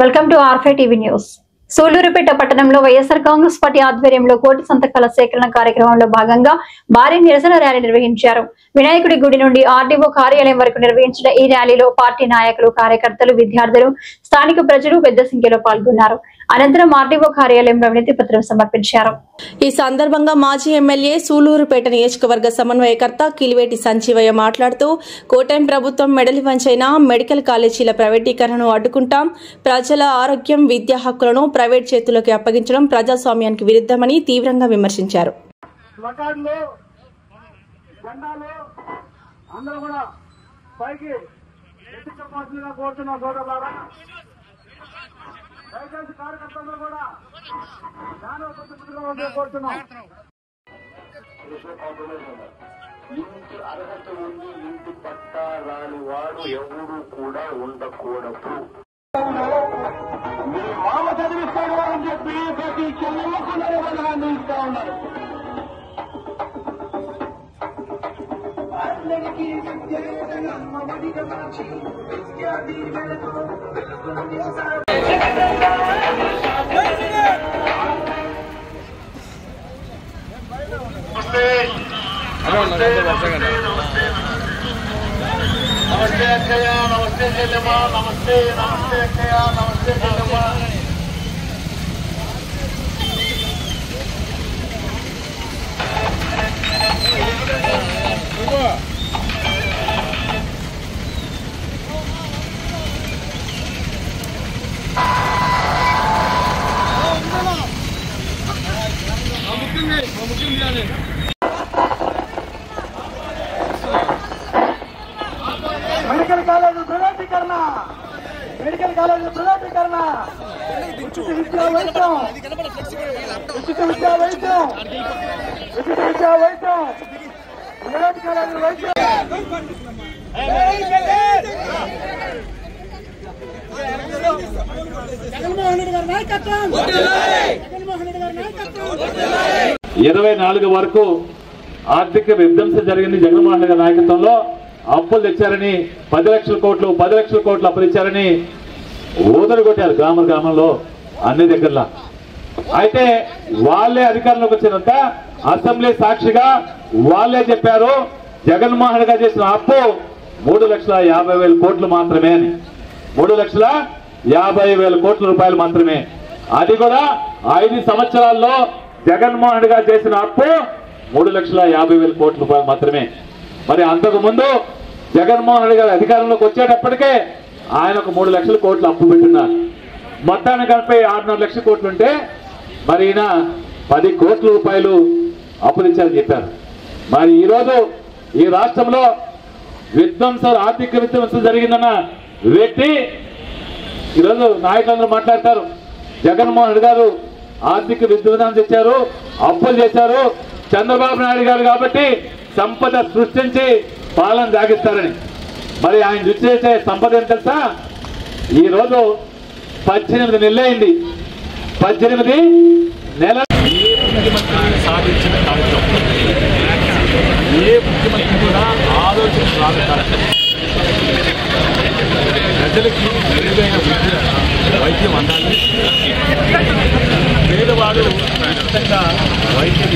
Welcome to R5 TV news. Sullurpeta పట్టణంలో YSR Congress party ఆధ్వర్యంలో కోటి సంతకాల సేకరణ కార్యక్రమంలో భాగంగా భారీ నిరసన ర్యాలీ నిర్వహించారు. వినాయకుడి గుడి నుండి ఆర్డీఓ కార్యాలయం వరకు నిర్వహించిన ఈ ర్యాలీలో పార్టీ నాయకులు, కార్యకర్తలు, విద్యార్థులు, స్థానిక ప్రజలు పెద్ద సంఖ్యలో పాల్గొన్నారు. అనంతరం ఆర్డీఓ కార్యాలయంలో వినతి పత్రం సమర్పించారు. ఈ సందర్భంగా మాజీ ఎమ్మెల్యే సూళ్లూరుపేట నియోజకవర్గ సమన్వయకర్త కిలివేటి సంజీవయ్య మాట్లాడుతూ, కూటమి ప్రభుత్వం మెడలి వంచైన మెడికల్ కాలేజీల ప్రైవేటీకరణను అడ్డుకుంటాం, ప్రజల ఆరోగ్యం, విద్యా హక్కులను ప్రైవేట్ చేతుల్లోకి అప్పగించడం ప్రజాస్వామ్యానికి విరుద్ధమని తీవ్రంగా విమర్శించారు. ఇంటి అర్హత ఉంది, ఇంటి పట్టా రాని వాడు ఎవరు కూడా ఉండకూడదు. మీ మామ చదివిస్తాడు అని చెప్పి ప్రతి చెల్లెమ్మకు నరవడాన్ని ఇస్తా ఉన్నారు. నమస్తే అక్కయ్య, నమస్తే చెల్లెమ్మ, నమస్తే నమస్తే అక్కయ్య, నమస్తే చెల్లెమ్మ. మెడికల్ కాలేజ్ ప్రైవేటీకరణ, మెడికల్ కాలేజ్ ప్రైవేటీకరణ, ఉచిత విద్యా వైద్యం, ఉచిత విద్యా వైద్యం, ఉచిత విద్యా వైద్యం, ప్రైవేట్ కాలేజ్ వైద్యం. జగన్మోహన్ రెడ్డి గారి నాయకత్వం, జగన్మోహన్ రెడ్డి గారి నాయకత్వం. 24 వరకు ఆర్థిక విధ్వంసం జరిగింది. జగన్మోహన్ రెడ్డి గారి నాయకత్వంలో అప్పులు తెచ్చారని 10 లక్షల కోట్లు అప్పులు ఇచ్చారని ఊదరు కొట్టారు గ్రామంలో అన్ని దగ్గరలా. అయితే వాళ్ళే అధికారంలోకి వచ్చినంత అసెంబ్లీ సాక్షిగా వాళ్ళే చెప్పారు, జగన్మోహన్ గారు చేసిన అప్పు 3,50,000 కోట్లు మాత్రమే అని. 3,50,000 కోట్ల రూపాయలు మాత్రమే. అది కూడా 5 సంవత్సరాల్లో జగన్మోహన్ గారు చేసిన అప్పు 3,50,000 కోట్ల రూపాయలు మాత్రమే. మరి అంతకు ముందు జగన్మోహన్ రెడ్డి గారు అధికారంలోకి వచ్చేటప్పటికే ఆయన ఒక 3 లక్షల కోట్లు అప్పు పెట్టున్నారు. మొత్తాన్ని కలిపి 6-9 లక్షల కోట్లు ఉంటే మరి ఈయన 10 కోట్ల రూపాయలు అప్పులు ఇచ్చారని చెప్పారు. మరి ఈరోజు ఈ రాష్ట్రంలో ఆర్థిక విధ్వంసం జరిగిందన్న వ్యక్తి ఈరోజు నాయకులందరూ మాట్లాడతారు. జగన్మోహన్ రెడ్డి గారు ఆర్థిక విధ్వంసం తెచ్చారు, అప్పులు చేశారు, చంద్రబాబు నాయుడు గారు కాబట్టి సంపద సృష్టించి పాలన సాగిస్తారని. మరి ఆయన రుచి చేసే సంపద ఏం తెలుసా? ఈరోజు 18 నెలలైంది. 18 నెలలు సాధించిన కార్యక్రమం ఏ ముఖ్యమంత్రి కూడా ఆలోచించాలి. ప్రజలకి మెరుగైన వైద్యం అందాలి, పేదవాడు ఖచ్చితంగా వైద్యం